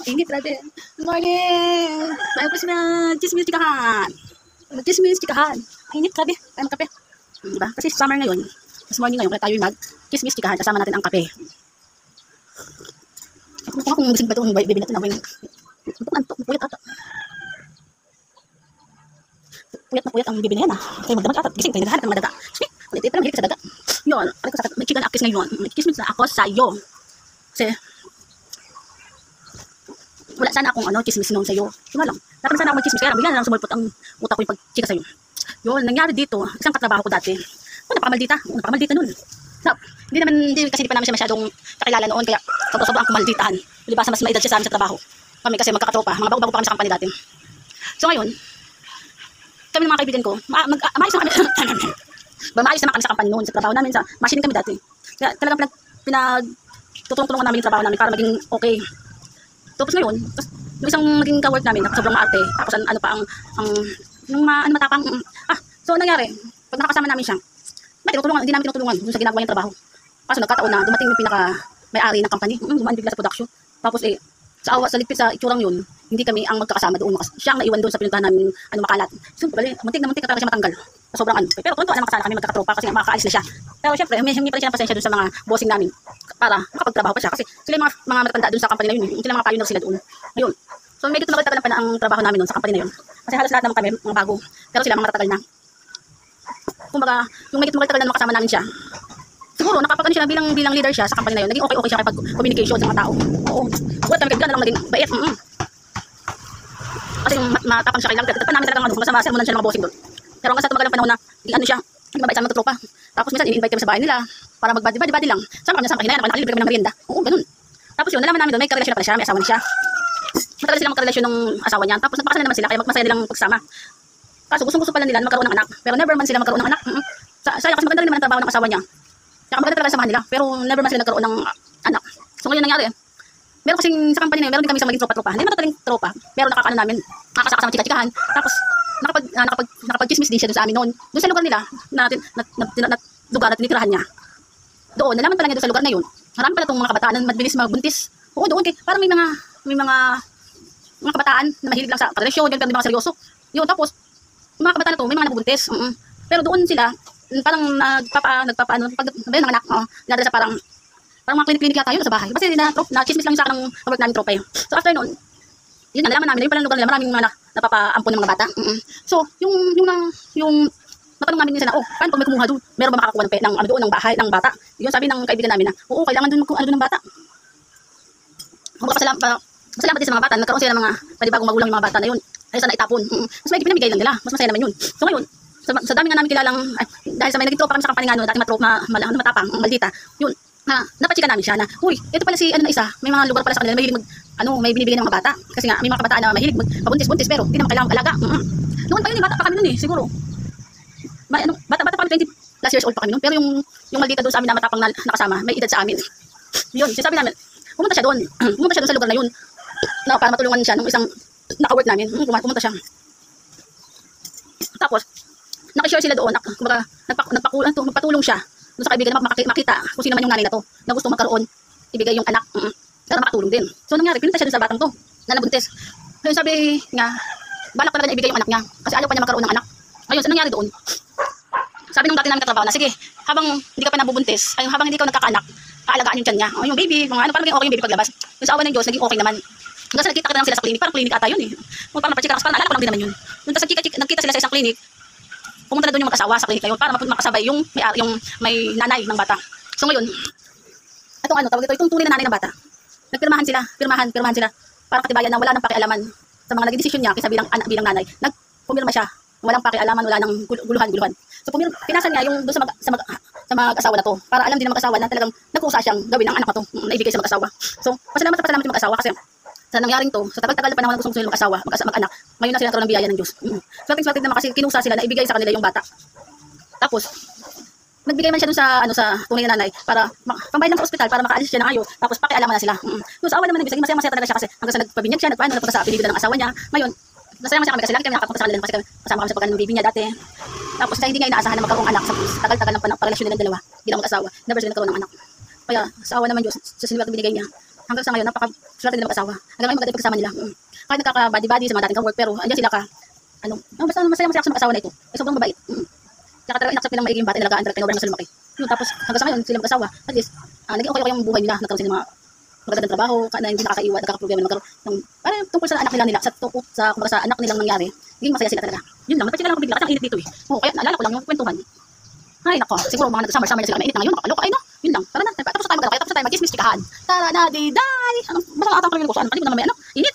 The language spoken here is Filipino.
Init, grabe. Good morning! Bago po si chismis chikahan. Chismis chikahan. Init, grabe. Tayo magkape. Diba? Kasi summer ngayon. Mas morning ngayon, kaya tayo mag-chismis chikahan. Kasama natin ang kape. Kung gising ba ito, baby natin ako yung antok, puyat ata. Puyat na puyat ang bibi na yan ah. Kaya magdamag ata. Gising, tayo naghahanap ng madaga. Ulit, pero mahilig sa daga. Yun, alam ko sa may chicken akis ngayon. May chismis na ako sa'yo. Kasi, wala sana akong chismis noon sa'yo. Yun lang. Dapat sana akong mag-chismis. Kaya bigla na lang sumulpot ang utak ko yung pag-chika sa'yo. Yun, nangyari dito. Isang katrabaho ko dati. Napakamaldita nun. So, hindi kasi di pa namin siya masyadong kakilala noon. Kaya sobrang kumalditahan. Libasa mas maedad siya sa amin sa trabaho. Kami kasi magkakatropa. Mga bago-bago pa kami sa company dati. So ngayon, kami ng mga kaibigan ko, maayos na kami. Maayos naman kami sa company noon. Sa trabaho namin, sa machine kami dati. Kaya talagang tutulong-tulungan namin yung trabaho namin para maging okay. Tapos ngayon, yung isang maging ka-work namin, sobrang maarte, tapos yung matapang, so nangyari, pag nakakasama namin siya, hindi namin tinutulungan dun sa ginagawa niyang trabaho. Kaso nagkataon na, dumating yung may-ari ng company, dumaan bigla sa production, tapos sa ligpit sa itsurang yun, hindi kami ang magkakasama doon, siya ang naiwan doon sa pinuntahan namin, makalat. So, muntik na talaga siya matanggal, sa sobrang pero tuwan-tuwa na makasama kami magkakatropa kasi makakaalis na siya. Pero syempre, humingi pa rin siya ng pasensya doon sa mga bossing namin, para makapagtrabaho pa siya, kasi sila yung mga matanda doon sa company na yun, sila mga pioneer sila doon. Ayun. So medyo tumagal-tagal pa na ang trabaho namin doon sa company na yun. Kasi halos lahat naman kami mga bago, pero sila mga matatagal na. Kumbaga, yung medyo tumagal-tagal na makasama namin siya, siguro nakapagano siya bilang leader siya sa company na yun, naging okay siya kapag communication sa mga tao. Oo. Wala kami kaibigan na lang naging bait. Kasi matapang siya kailangan. Tapos namin talagang masama sermonan siya ng mga bossing doon. Pero hanggang sa tumagal ang panahon na siya, mabait sa mga tropa. Tapos minsan i-invite kami sa bahay nila para magbadi-badi lang. Sama kami sa kanya, nakalibre kami ng merienda. Oo, ganun. Tapos yun, nalaman namin doon, may karelasyon na pala siya, may asawa na siya. Matagal silang magkarelasyon ng asawa niya. Tapos nagpakasal na naman sila, kaya masaya nilang pagsama. Kaso gustong-gusto pala nila magkaroon ng anak. Pero never man sila magkaroon ng anak. Sayang kasi maganda rin naman ang trabaho ng asawa niya. Kaya maganda talaga samahan nila. Pero never man sila nagkaroon ng anak. So ngayon nangyari meron kasing sa company na yun, meron din kami sa maging tropa-tropa. Hindi naman totaling tropa. Pero namin, nakakasama chika-chikahan. Tapos nakapag-chismis din siya doon sa amin noon. Doon sa lugar nila, lugar na tinitirahan niya. Doon, nalaman pala niya doon sa lugar na yun. Marami pala itong mga kabataan na mabilis magbuntis. Oo, doon. Parang may mga kabataan na mahilig lang sa relasyon, pero di mga seryoso. Yun, tapos, mga kabataan na to, may mga nabubuntis. Pero doon sila, parang nagpapaano, pag ng anak, dinadala sa parang mga klinik-klinik yata yun sa bahay. Kasi na-chismis lang yung sa akin ng work namin tropa yun. So after noon, yun na, nalaman namin, yung palang lugar nila, maraming mga napapaampon ng mga bata. So, yung natanong namin minsan na, paano pag may kumuha doon? Meron ba makakakuha ng bahay, ng bata? Yun sabi ng kaibigan namin na, oo, kailangan doon doon ng bata. Masalamat din sa mga bata, nagkaroon sila ng mga panibagong magulang yung mga bata na yun. Ay sana itapon. Mas may pinamigay lang nila, mas masaya naman yun. So ngayon, sa dami nga namin kilalang, dahil sa may naging tropa kami sa kampanya nga, dating matapang, maldita, yun. Napachika namin siya na, uy, ito pala si na isa, may mga lugar pala sa kanila, mahilig may binibigyan ng mga bata. Kasi nga, may mga kabataan na mahilig magpabuntis-buntis, pero hindi naman kailangan alaga. Noon pa yun, bata pa kami noon siguro. Bata pa kami, 20 last years old pa kami noon, pero yung maldita doon sa amin na matapang na nakasama, may edad sa amin. Yun, sinasabi namin, pumunta siya doon sa lugar na yun, na para matulungan siya nung isang naka-work namin, pumunta siya. Tapos, nakishare sila doon, magpatulong siya doon sa kaibigan na makita kung sino man yung nanay na to na gusto magkaroon, ibigay yung anak para makatulong din. So nangyari, pinunta siya doon sa batang to na nabuntis. Ngayon sabi niya, balak talaga niya ibigay yung anak niya kasi ayaw pa niya magkaroon ng anak. Ngayon, so nangyari doon, sabi nung dati namin katrabaho na, sige, habang hindi ka pa nabubuntis, habang hindi ka nagkakaanak, kaalagaan yung tiyan niya. Yung baby, parang maging okay yung baby paglabas. Yung sa awa ng Diyos, naging okay naman. Hanggang sa nagkita ka lang sila sa klinik, parang klinik ata yun eh. Parang napachika, parang naalala ko lang din naman yun. Nung nagkita sila sa isang klinik, pumunta na doon yung mag-asawa sa klinik ngayon para makasabay yung may nanay ng bata. So ngayon, itong tunay na nanay ng bata, nagpirmahan sila para katibayan na wala nang pakialaman sa mga naging desisyon niya kaysa bilang nanay. Pumirma siya, walang pakialaman, wala nang guluhan. So pinasan niya yung doon sa mag-asawa na to para alam din ng mag-asawa na talagang nagkusa siyang gawin ang anak na to na ibigay sa mag-asawa. So pasalamat yung mag-asawa kasi sa nangyaring to, sa tagal-tagal na panahon na gustong mag-asawa, mag-anak, ngayon na sila nagkaroon ng biyaya ng Diyos. Swerte naman kasi kinusa sila na ibigay sa kanila yung bata. Tapos, nagbigay man siya dun sa tunay na nanay para pambayad ng ospital para makaalis siya ng ayos. Tapos pakialaman na sila. So sa awa naman ng Diyos, masaya talaga siya kasi hanggang sa nagpabinyag siya, nagpunta sa pinibida ng asawa niya. Ngayon, masaya kami kasi lagi kami nakakapunta sa kanila kasi kasama kami sa pagkain ng baby niya dati. Tapos hindi niya inaasahan na magkaroong anak sa tagal-tagal ng pagrelasyon nilang dalawa bilang mag-asawa. Never sila nagkaroon ng anak. Kaya sa awa naman Diyos, sa sinwerte binigay niya. hanggang sa ngayon, napaka-swerte nila mag-asawa. Hanggang ngayon maganda yung pagsama nila. Kahit nagkaka-body-body sa mga dating ka-work, pero andyan sila ka, basta masaya-masaya ako sa mag-asawa na ito. Ay, sobrang mabait. Tsaka talaga inaccept nilang maiging bata, nalagaan talaga, pinobra na sila lumaki. Yun, tapos hanggang sa ngayon, sila mag-asawa, at least, naging okay yung buhay nila, nagkaroon sila ng mga magandang trabaho, na hindi nakakaiwan, nagkakaproblema, nagkaroon ng, parang tungkol sa anak nila, kumbaga sa anak nilang nangyari, naging masaya sila talaga. Yun lang, napachika lang ako bigla, kasi ang init dito eh. Oo, kaya naalala ko lang yung kwentuhan. Ay, nako, siguro mga nag-summer na sila, mainit na ngayon, nakakaloka, ay no, yun lang, tara na, tapos na tayo mag-chismis, chikahan. Tara na, di-day! Basta atang kami ko, saan, palibot na mamaya, init.